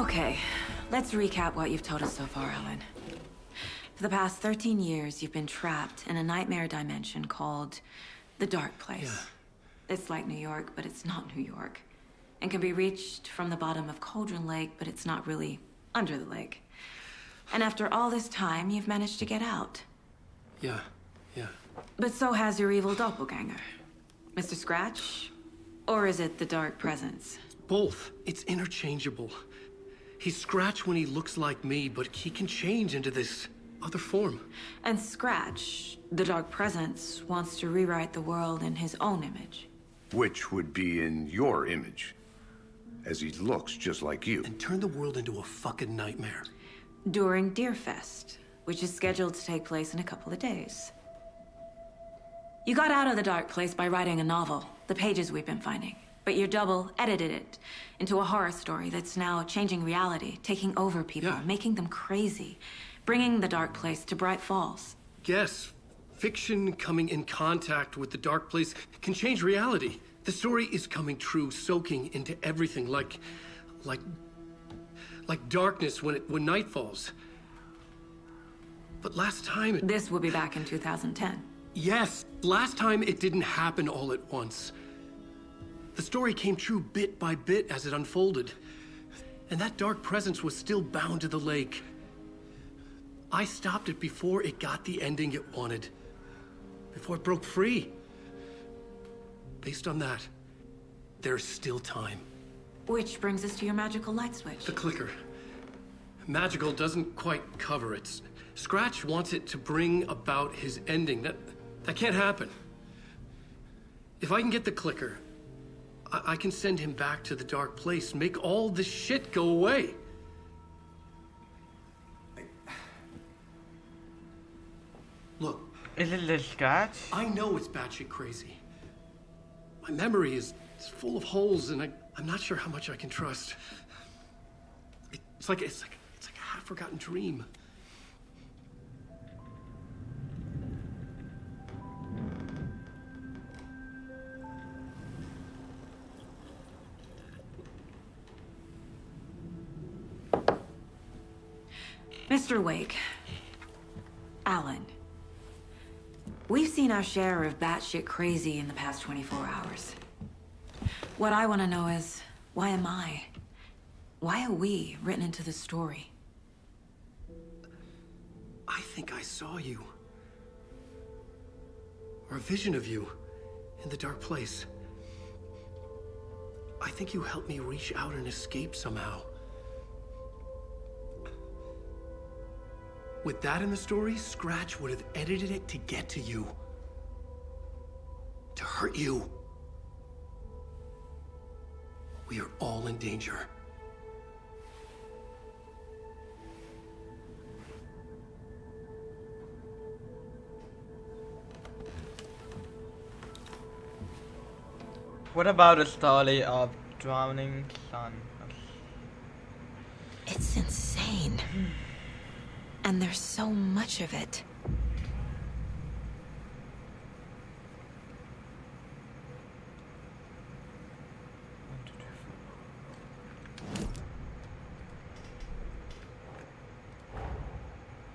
Okay, let's recap what you've told us so far, Alan. For the past 13 years, you've been trapped in a nightmare dimension called the Dark Place. Yeah. It's like New York, but it's not New York. And can be reached from the bottom of Cauldron Lake, but it's not really under the lake. And after all this time, you've managed to get out. Yeah. But so has your evil doppelganger. Mr. Scratch? Or is it the Dark Presence? Both. It's interchangeable. He's Scratch when he looks like me, but he can change into this other form. And Scratch, the Dark Presence, wants to rewrite the world in his own image. Which would be in your image, as he looks just like you. And turn the world into a fucking nightmare. During Deerfest, which is scheduled to take place in a couple of days. You got out of the Dark Place by writing a novel, the pages we've been finding. But your double edited it into a horror story that's now changing reality, taking over people, making them crazy, bringing the Dark Place to Bright Falls. Yes, fiction coming in contact with the Dark Place can change reality. The story is coming true, soaking into everything like darkness when night falls. But last time This will be back in 2010. Yes, last time it didn't happen all at once. The story came true bit by bit as it unfolded. And that dark presence was still bound to the lake. I stopped it before it got the ending it wanted. Before it broke free. Based on that, there's still time. Which brings us to your magical light switch. The clicker. Magical doesn't quite cover it. Scratch wants it to bring about his ending. That can't happen. If I can get the clicker, I can send him back to the Dark Place, make all this shit go away. Look. Is it the Scratch? I know it's batshit crazy. My memory is full of holes, and I'm not sure how much I can trust. It's like a half-forgotten dream. Mr. Wake. Alan. We've seen our share of batshit crazy in the past 24 hours. What I want to know is, why am I? Why are we written into the story? I think I saw you. Or a vision of you in the Dark Place. I think you helped me reach out and escape somehow. With that in the story, Scratch would have edited it to get to you. To hurt you. We are all in danger. What about the story of drowning sun? It's insane. And there's so much of it.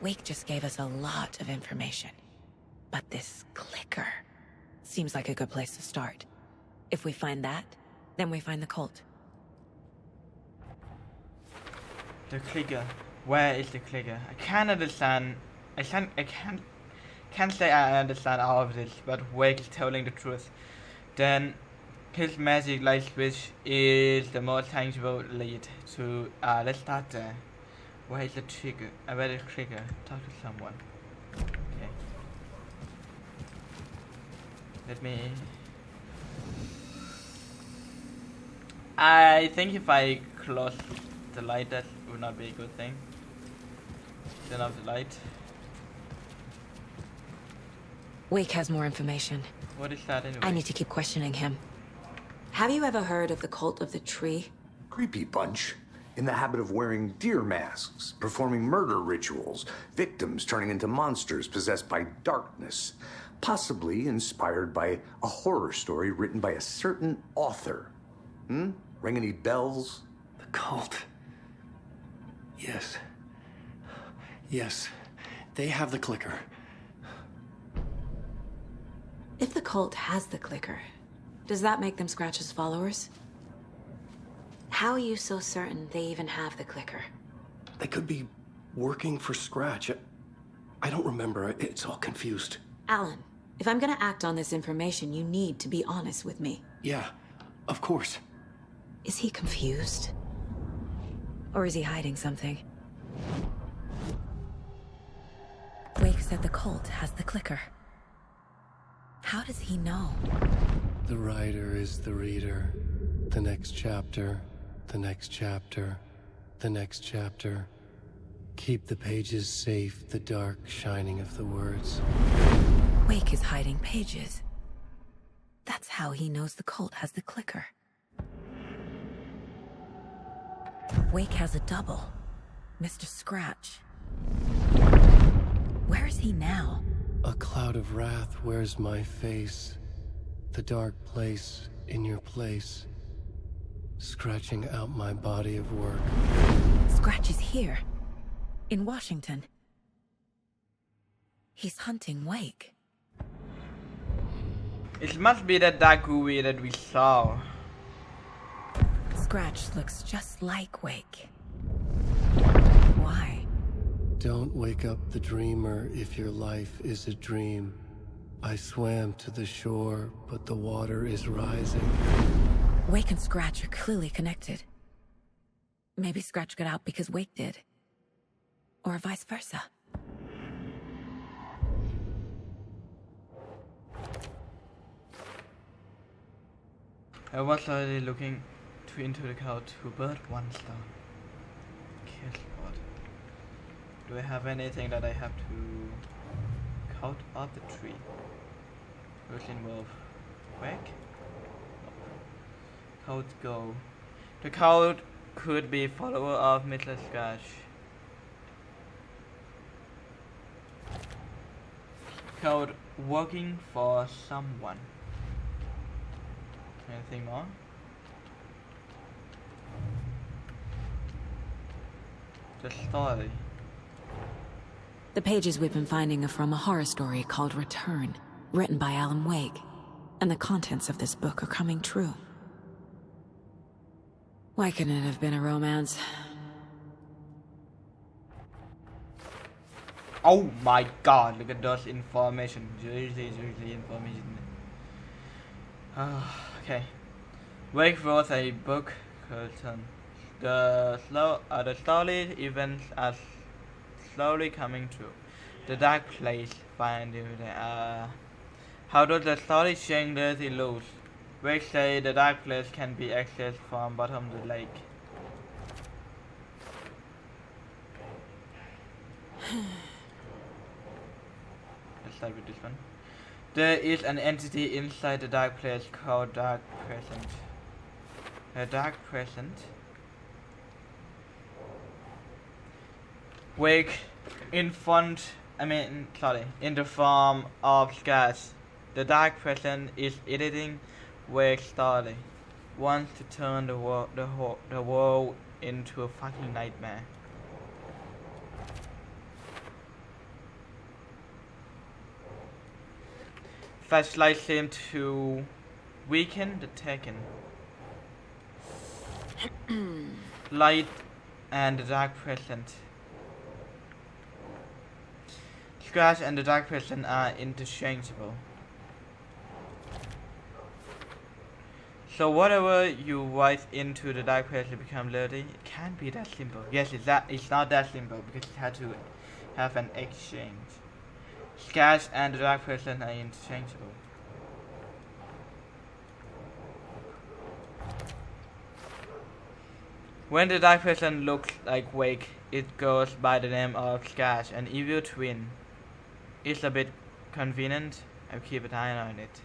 Wake just gave us a lot of information. But this clicker seems like a good place to start. If we find that, then we find the cult. The clicker. Where is the clicker? I can't understand. I can't say I understand all of this, but Wake is telling the truth. Then his magic light switch is the most tangible lead to let's start there. Where is the trigger? Where is the trigger? Talk to someone. Okay. Let me. I think if I close the light, that would not be a good thing. Turn off the light. Wake has more information. What is that anyway? I need to keep questioning him. Have you ever heard of the cult of the tree? Creepy bunch. In the habit of wearing deer masks, performing murder rituals, victims turning into monsters possessed by darkness, possibly inspired by a horror story written by a certain author. Ring any bells? The cult. Yes. Yes. They have the clicker. If the cult has the clicker, does that make them Scratch's followers? How are you so certain they even have the clicker? They could be working for Scratch. I don't remember. It's all confused. Alan, if I'm gonna act on this information, you need to be honest with me. Yeah, of course. Is he confused? Or is he hiding something? Wake said the cult has the clicker. How does he know? The writer is the reader. The next chapter, the next chapter, the next chapter. Keep the pages safe, the dark shining of the words. Wake is hiding pages. That's how he knows the cult has the clicker. Wake has a double. Mr. Scratch. Where is he now? A cloud of wrath wears my face. The dark place in your place. Scratching out my body of work. Scratch is here. In Washington. He's hunting Wake. It must be that dark movie that we saw. Scratch looks just like Wake. Why? Don't wake up the dreamer if your life is a dream. I swam to the shore, but the water is rising. Wake and Scratch are clearly connected. Maybe Scratch got out because Wake did. Or vice versa. I was already looking into the cloud to bird one star. Kiss what? Do I have anything that I have to count up the tree? Which involve Wake? Code go. The code could be follower of Mr. Scratch. Code working for someone. Anything more? The story. The pages we've been finding are from a horror story called Return, written by Alan Wake. And the contents of this book are coming true. Why couldn't it have been a romance? Oh my god, look at those information. Seriously information. Okay. Wake wrote a book curtain. The story events are slowly coming true. The dark place find you there. How does the story change the rules? Wake say the dark place can be accessed from bottom of the lake. Let's start with this one. There is an entity inside the dark place called Dark Presence. A dark presence. Wake in the form of scars. The dark presence is editing Wake's story. Wants to turn the world into a fucking nightmare. Flashlight seem to weaken the Tekken. Light and the dark presence. Scratch and the dark presence are interchangeable. So whatever you write into the dark presence become reality. It can't be that simple. Yes, it's not that simple because it had to have an exchange. Scratch and the dark presence are interchangeable. When the dark presence looks like Wake, it goes by the name of Scratch, an evil twin. It's a bit convenient. I'll keep an eye on it.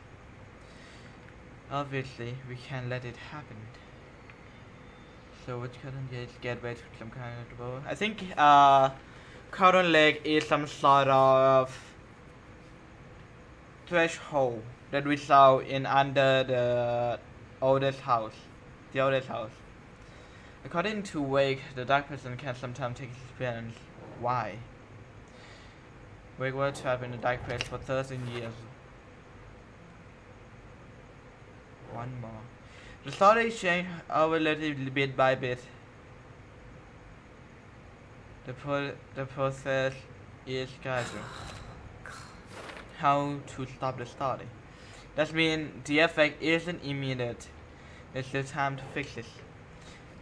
Obviously, we can't let it happen. So which current gate gateway to some kind of door? I think Current Lake is some sort of threshold that we saw in under the oldest house. The oldest house. According to Wake, the dark person can sometimes take his appearance. Why? Wake was trapped in the dark place for 13 years. One more. The story changed over little bit by bit. The process is gradual. How to stop the story? That means the effect isn't immediate. There's still time to fix it.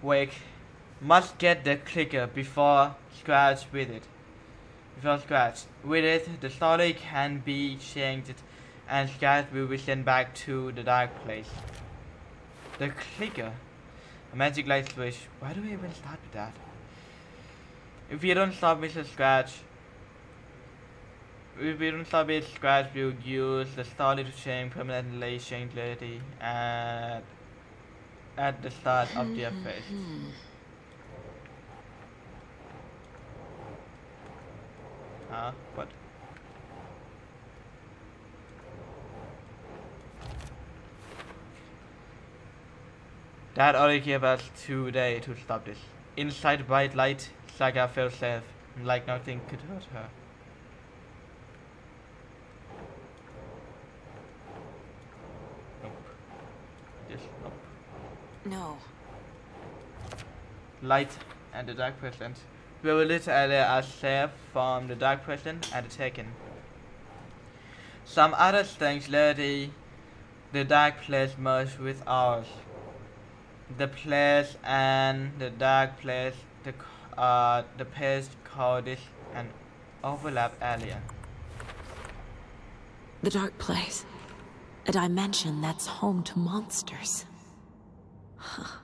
Wake must get the clicker before scratch with it. The story can be changed and Scratch will be sent back to the dark place. The clicker, a magic light switch. Why do we even start with that? If we don't stop Mr. Scratch, Scratch will use the story to change permanently change reality at the start of the phase. What? That only gave us 2 days to stop this. Inside the bright light, Saga felt safe, like nothing could hurt her. Nope. Yes, nope. No. Light and the dark presence. We will literally are safe from the dark presence and the taken. Some other things later, the dark place merged with ours. The place and the dark place, the place called this an overlap area. The dark place. A dimension that's home to monsters. Huh.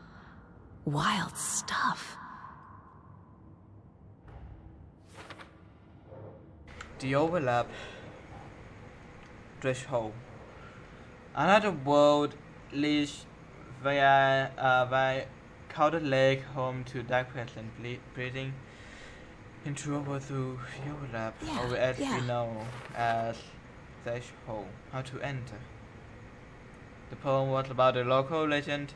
Wild stuff. The overlap threshold. Another world leads via crowded lake home to dark presence breathing intruder through the overlap, or as we know as threshold. How to enter. The poem was about a local legend,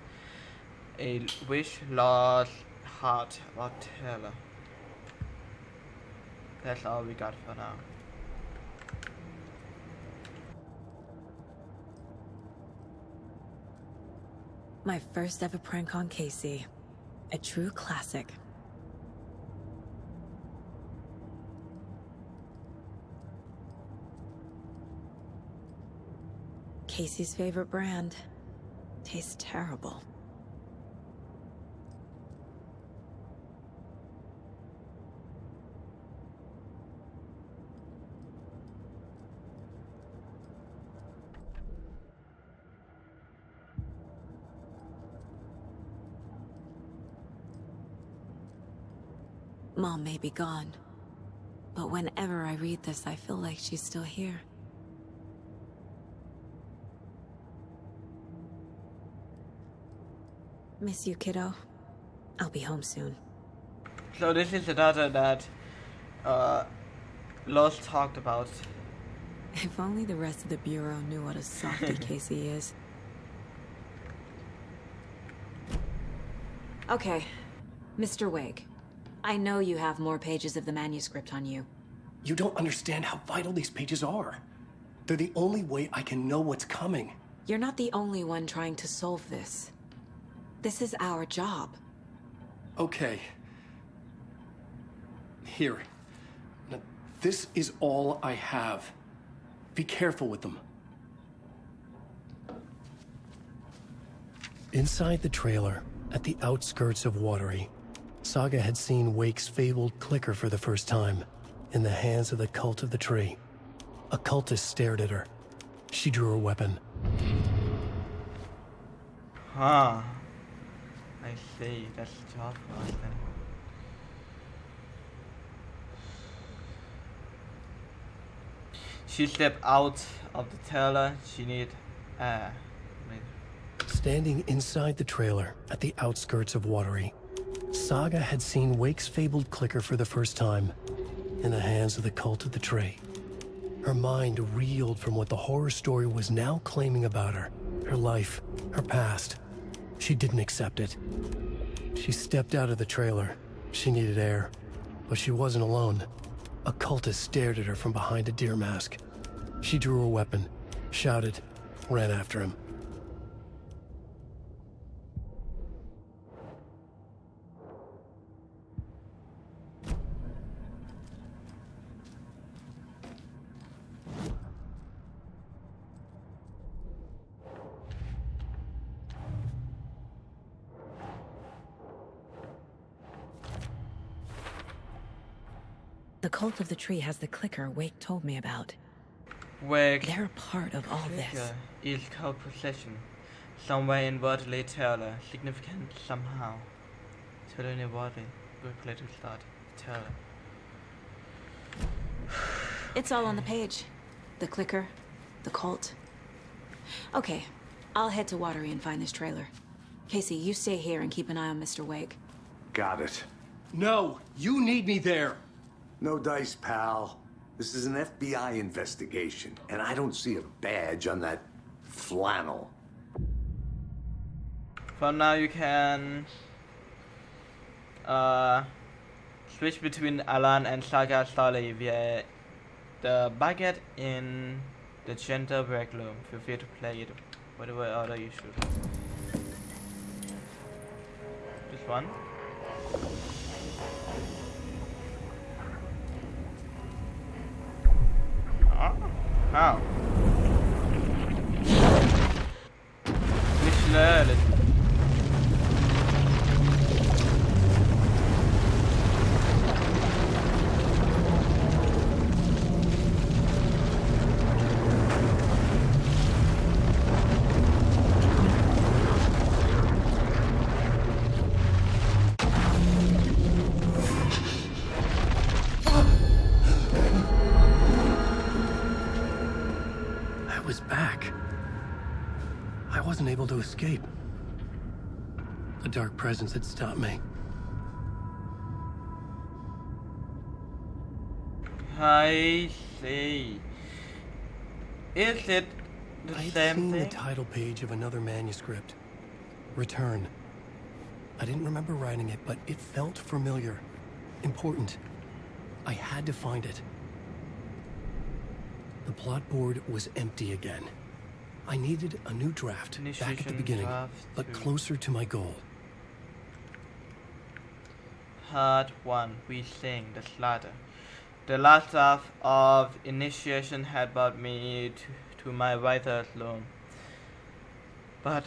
a witch lost heart about terror. That's all we got for now. My first ever prank on Casey. A true classic. Casey's favorite brand. Tastes terrible. Mom may be gone, but whenever I read this, I feel like she's still here. Miss you, kiddo. I'll be home soon. So this is the data that Lost talked about. If only the rest of the Bureau knew what a softy Casey is. Okay, Mr. Wake. I know you have more pages of the manuscript on you. You don't understand how vital these pages are. They're the only way I can know what's coming. You're not the only one trying to solve this. This is our job. Okay. Here. Now, this is all I have. Be careful with them. Inside the trailer, at the outskirts of Watery, Saga had seen Wake's fabled clicker for the first time, in the hands of the Cult of the Tree. A cultist stared at her. She drew her weapon. Huh. I see. That's the job for us then. She stepped out of the trailer. She needed air. Standing inside the trailer, at the outskirts of Watery, Saga had seen Wake's fabled clicker for the first time, in the hands of the Cult of the Tree. Her mind reeled from what the horror story was now claiming about her. Her life, her past. She didn't accept it. She stepped out of the trailer. She needed air, but she wasn't alone. A cultist stared at her from behind a deer mask. She drew her weapon, shouted, ran after him. The cult of the tree has the clicker Wake told me about. Wake They're a part of all this. clicker is called possession. Somewhere inwardly Taylor, significant somehow. Taylor inwardly, good place to start. Taylor. It's all on the page. The clicker, the cult. Okay, I'll head to Watery and find this trailer. Casey, you stay here and keep an eye on Mr. Wake. Got it. No, you need me there. No dice, pal. This is an FBI investigation, and I don't see a badge on that flannel. For now you can switch between Alan and Saga story via the bucket in the gender break room. Feel free to play it whatever order you should. This one. How? Nicht schnell. I was back. I wasn't able to escape. The dark presence had stopped me. I see. Is it the I had same seen the thing? title page of another manuscript. Return. I didn't remember writing it, but it felt familiar. Important. I had to find it. The plot board was empty again. I needed a new draft, back at the Initiation beginning, draft but two. closer to my goal. Part 1. We sing the slaughter. The last draft of Initiation had brought me to my writer's room. But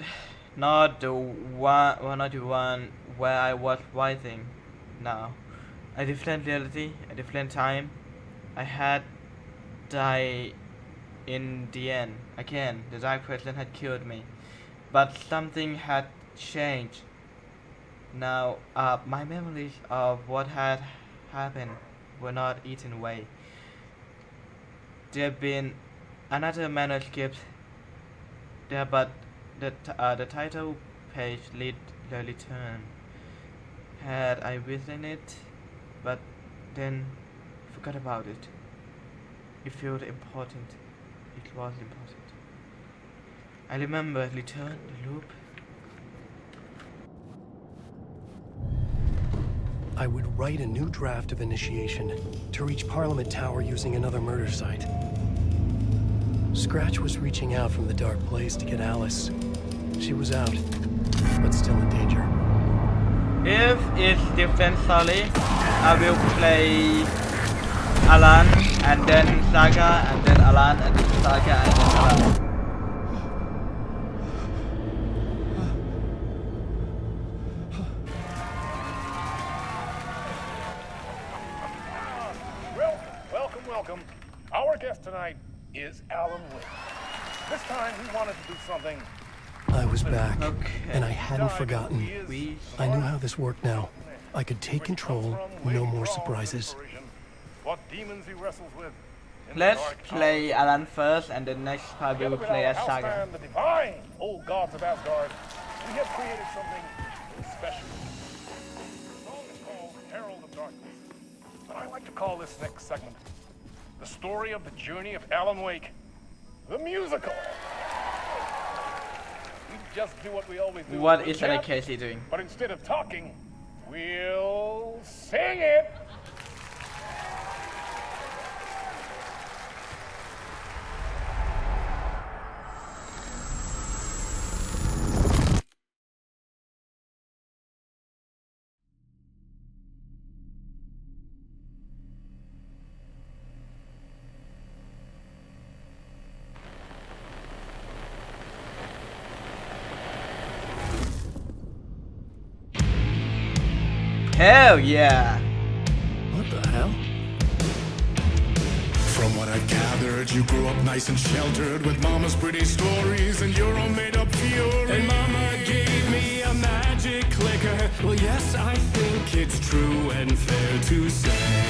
not the one, well, not the one where I was writing now. A different reality, a different time. I had died in the end. Again, the dark person had killed me. But something had changed. Now, my memories of what had happened were not eaten away. There had been another manuscript there, but the title page read the return. Had I written it, but then forgot about it. It felt important. It was important. I remember return, the loop. I would write a new draft of Initiation to reach Parliament Tower using another murder site. Scratch was reaching out from the dark place to get Alice. She was out, but still in danger. If it's different story, I will play Alan and then Saga and then Alan and then Saga and then Alan. Welcome. Our guest tonight is Alan Wake. This time he wanted to do something. I was back, Okay. and I hadn't forgotten. We I knew how this worked now. I could take control, no more surprises. What demons he wrestles with. in the let's dark play Alan first and the next part we Together will with play our as house Saga. band, the divine old gods of Asgard, we have created something special. The song is called Herald of Darkness. But I like to call this next segment the story of the journey of Alan Wake, the musical. We just do what we always do. What We is Ella chat, Casey doing? But instead of talking, we'll sing it. Hell yeah! What the hell? From what I've gathered, you grew up nice and sheltered with mama's pretty stories and your own made-up fury. And mama gave me a magic clicker. Well, yes, I think it's true and fair to say.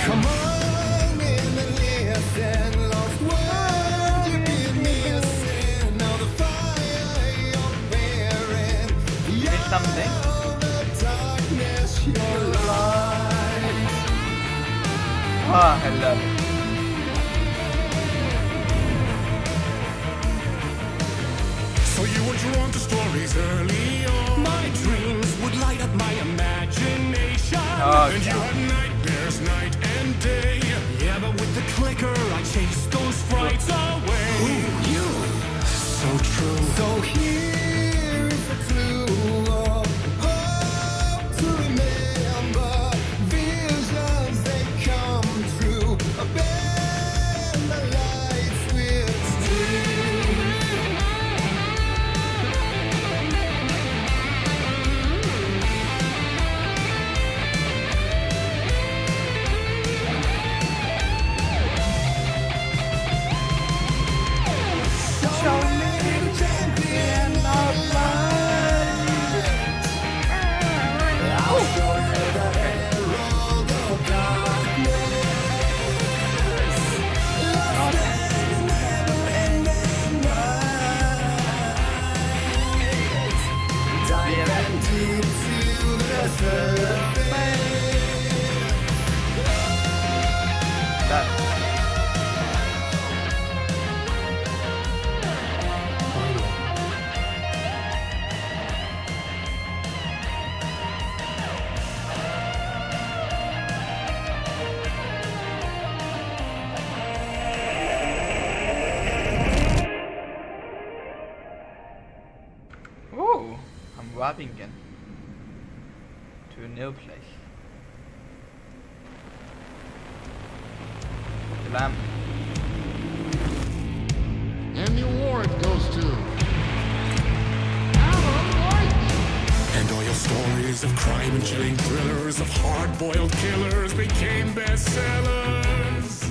Come on in and listen, lost words you've been missing. Now the fire you're bearing, Is it something? the darkness your light. Oh, I love it. So you were drawn to stories early on. My dreams would light up my imagination. Oh, And you God. had nightmares night and day. Yeah, but with the clicker, I chased those frights away. Ooh, you. So true. So here is the clue of hope to remember. Visions, they come true. Bend the lights with steel. Show me the champion of light. I'll show you the herald of darkness. Lost in the never-ending night. Diving deep to the surface. That. Ooh, I'm warping again to a new place. The lamp. And the award goes to Alan White. And all your stories of crime and chilling thrillers of hard-boiled killers became bestsellers.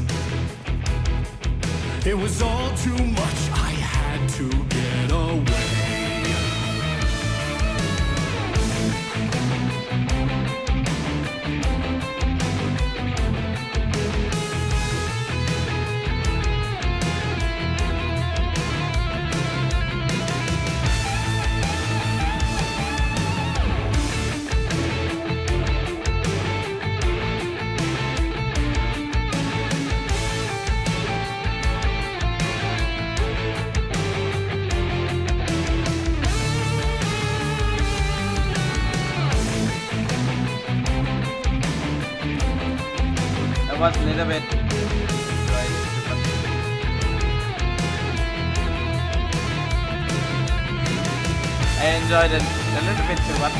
It was all too much. I had to get away. I was a little bit. I enjoyed it a little bit too much.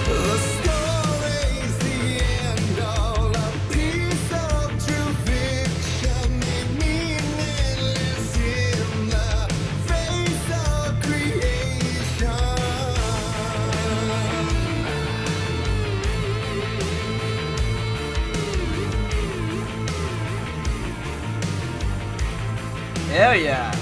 The stories, the Hell yeah.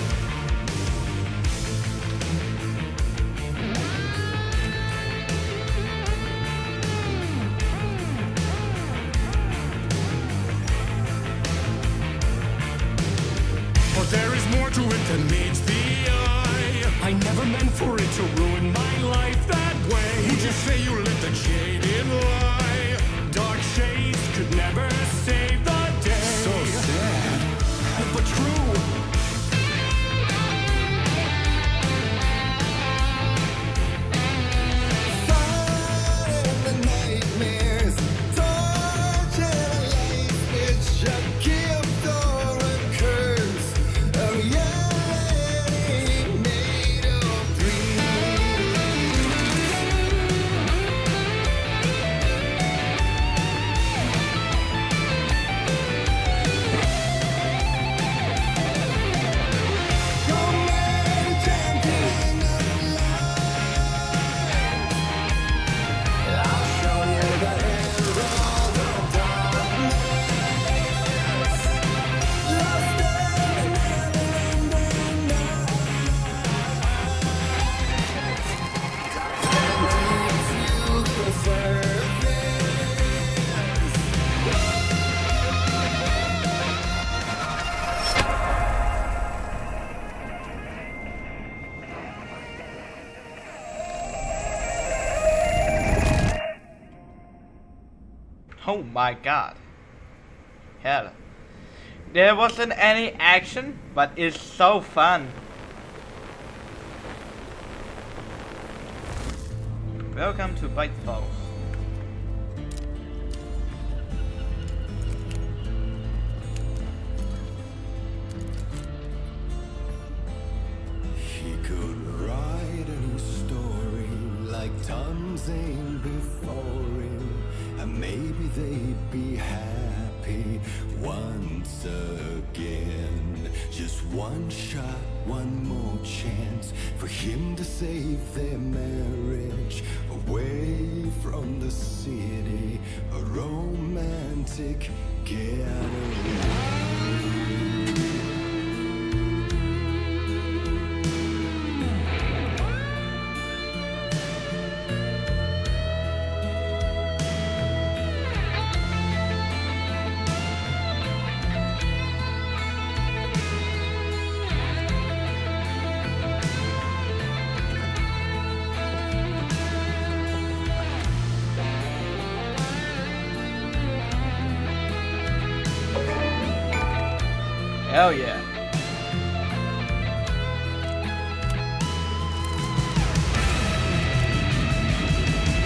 But there is more to it than meets the eye. I never meant for it to ruin my life that way. Would you say you let the jaded lie? Dark shades could never save the day. So sad, but true. Fighting the nightmares, torturing life, it's a gift or a curse. A reality made of dreams. Don't let it champion of life. I'll show you the herald of darkness. Lost in the never-ending night. And to the surface. Oh my god. Hell. There wasn't any action, but it's so fun. Welcome to Bitefall. He could write a new story like Tom's ain't before him, and maybe they'd be happy once again. Just one shot, one more chance for him to save their marriage away from the city, a romantic getaway. Hell yeah.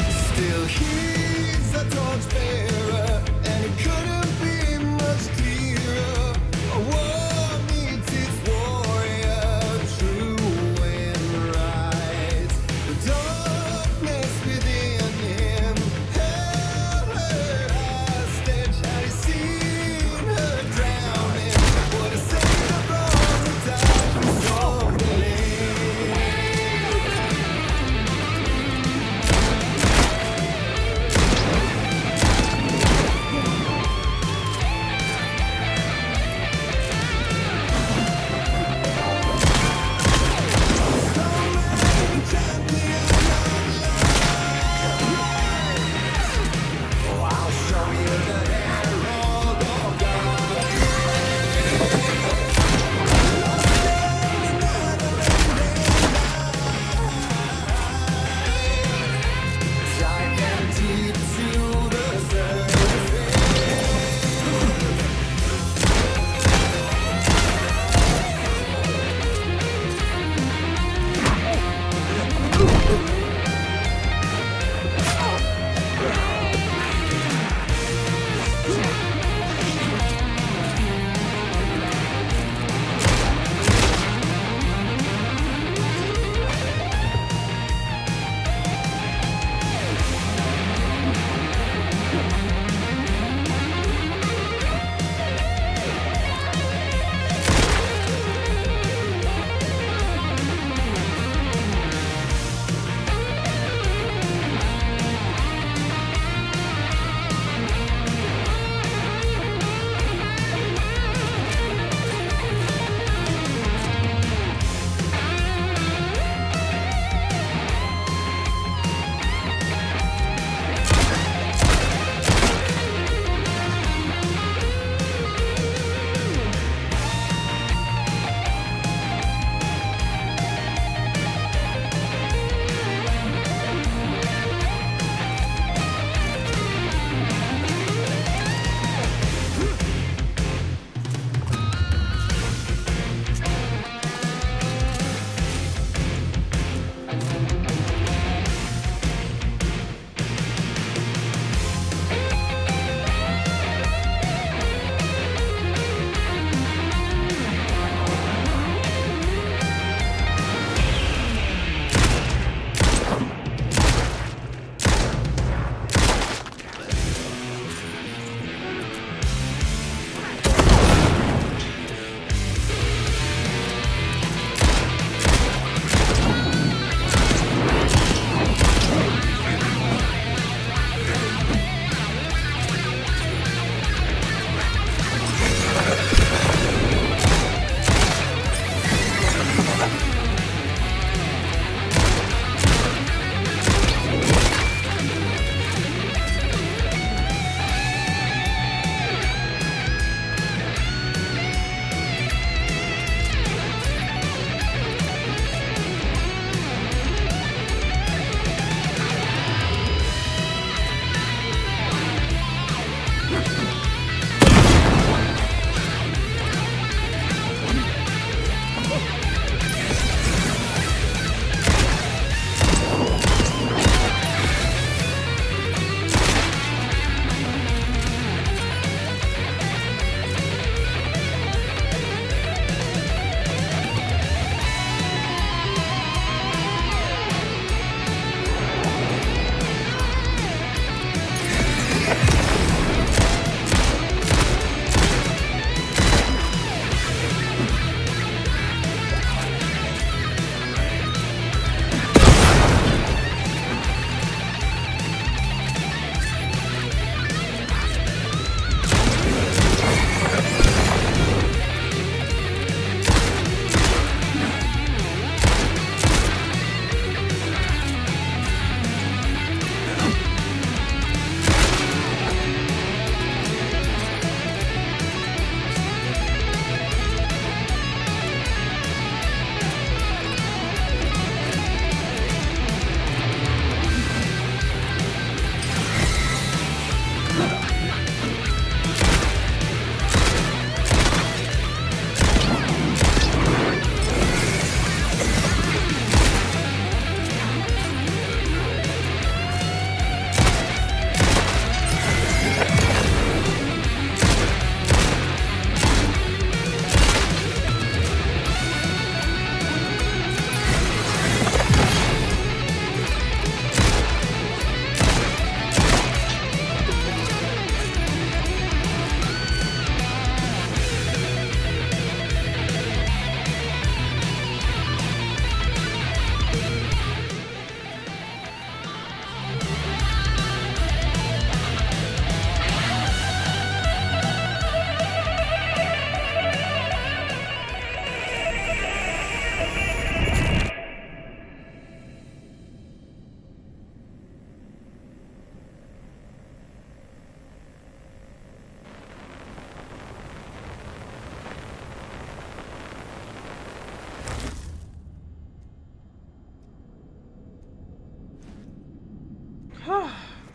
Still he's a torchbearer, and it couldn't be much clearer. A war needs its warrior, true and right. The darkness within him held her hostage. Had he seen her drowning, would have saved her from the darkness of the lake.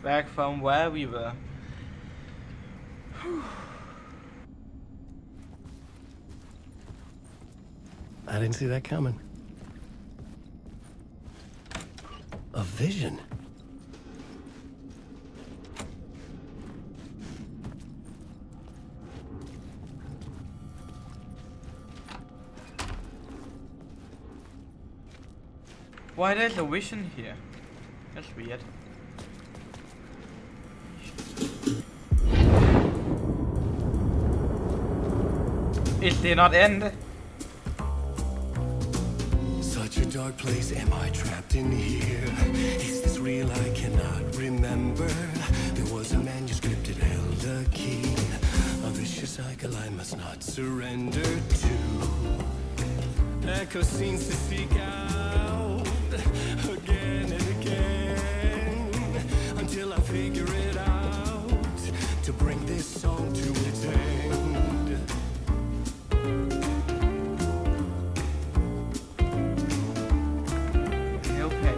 back from where we were. I didn't see that coming. A vision. Why there's a vision here? That's weird. It did not end. Such a dark place, am I trapped in here? Is this real? I cannot remember. There was a manuscript, it held a key. A vicious cycle I must not surrender to. Echo scenes to seek out again and again until I figure it out to bring this song to its end. Okay.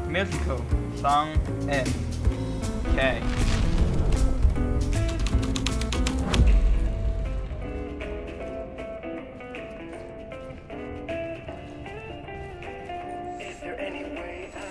Musical song end. Okay. Is there any way out?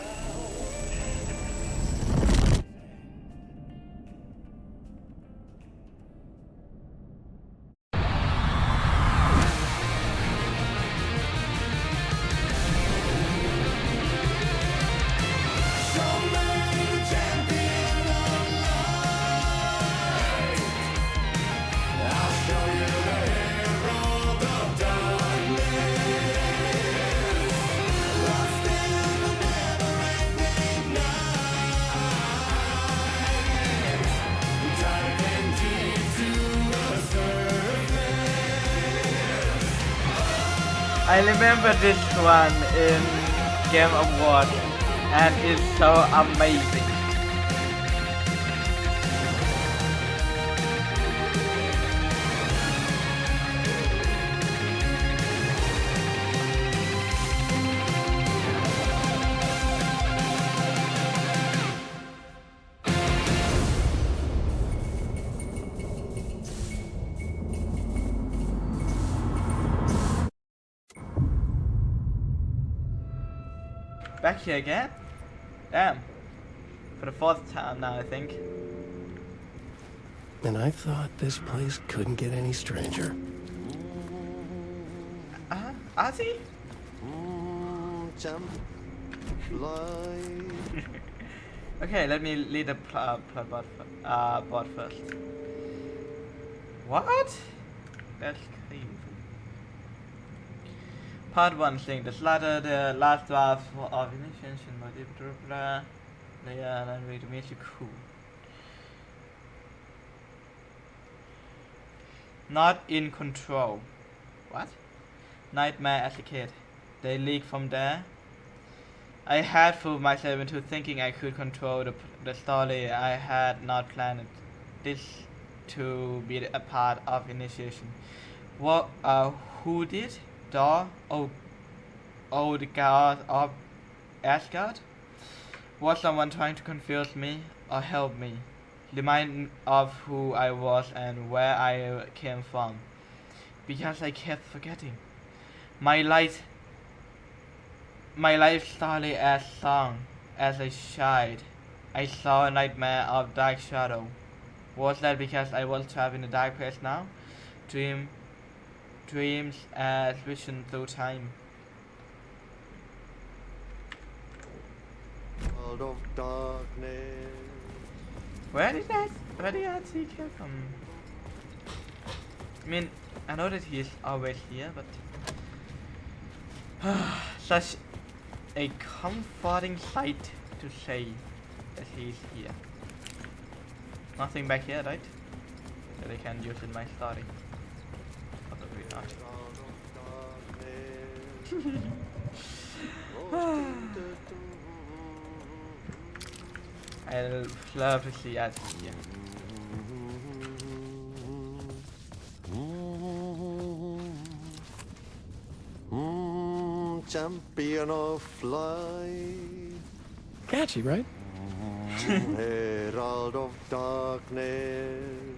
I remember this one in Game Award and it's so amazing. Back here again? Damn. For the fourth time now, I think. And I thought this place couldn't get any stranger. Ozzy? Jump, fly. Okay, let me lead the plot board first. What? That's crazy. Part 1 thing, the slaughter, the last draft of initiation, blah, layer, and way to make you cool. Not in control. What? Nightmare as a kid. They leak from there. I had fooled myself into thinking I could control the story. I had not planned this to be a part of initiation. What? Who did? Thor? Oh, the god of Asgard? Was someone trying to confuse me or help me? Remind of who I was and where I came from. Because I kept forgetting. My life story as song. As a child, I saw a nightmare of dark shadow. Was that because I was trapped in a dark place now? Dreams as vision through time. World of darkness. Where did I see come from? I mean, I know that he is always here, but such a comforting sight to say that he is here. Nothing back here, right? That I can use in my story. Probably not. I'd love to see us here. Champion of light. Catchy, right? Herald of darkness,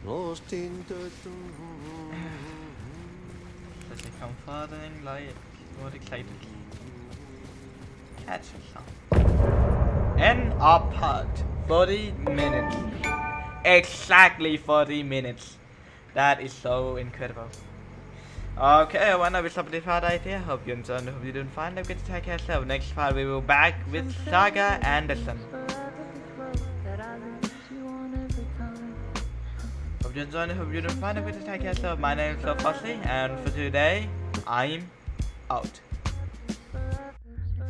lost in the Does it come further in light? More excited. Catch a sound. End of part. 40 minutes. Exactly 40 minutes. That is so incredible. Okay, I wanna be somebody part right here. Hope you enjoyed. Hope you didn't find. Don't forget to take care of yourself. Next part we will back with Saga Anderson. Hope you enjoyed. Hope you didn't find. Don't forget to take care of yourself. My name is So Fussy, and for today, I'm out.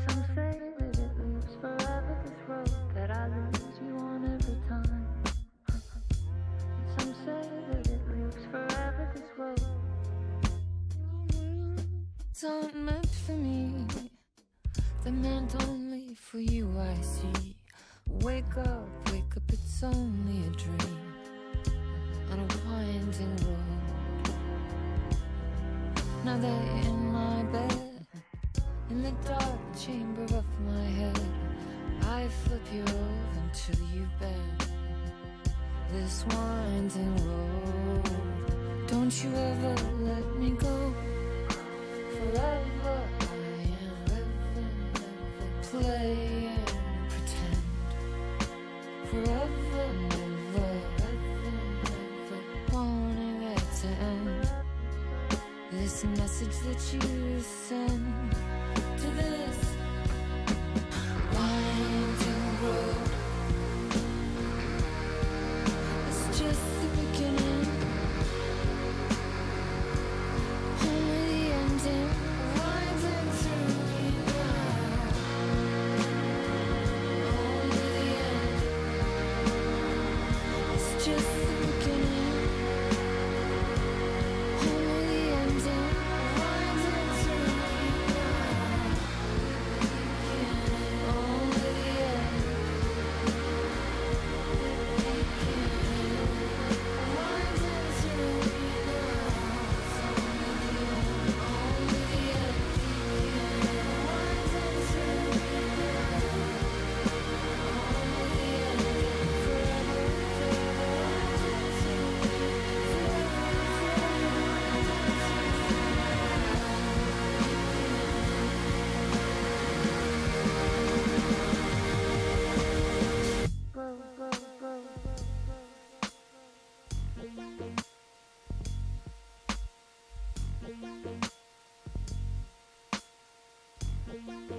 Some say that it lives forever, this road that I lose you on every time. Some say that it lives forever, this road. It's not meant for me, they're meant only for you, I see. Wake up, it's only a dream on a winding road. Now they're in my bed, in the dark chamber of my head. I flip you over until you bend this winding road. Don't you ever let me go. Forever I am play and pretend. Forever, never, wanting it to end. This message that you send to this winding road, it's just the beginning, only the ending, winding through me now, only the end, it's just the beginning, only the ending, winding through me now, only the end, winding through me now, only the end, winding through me now.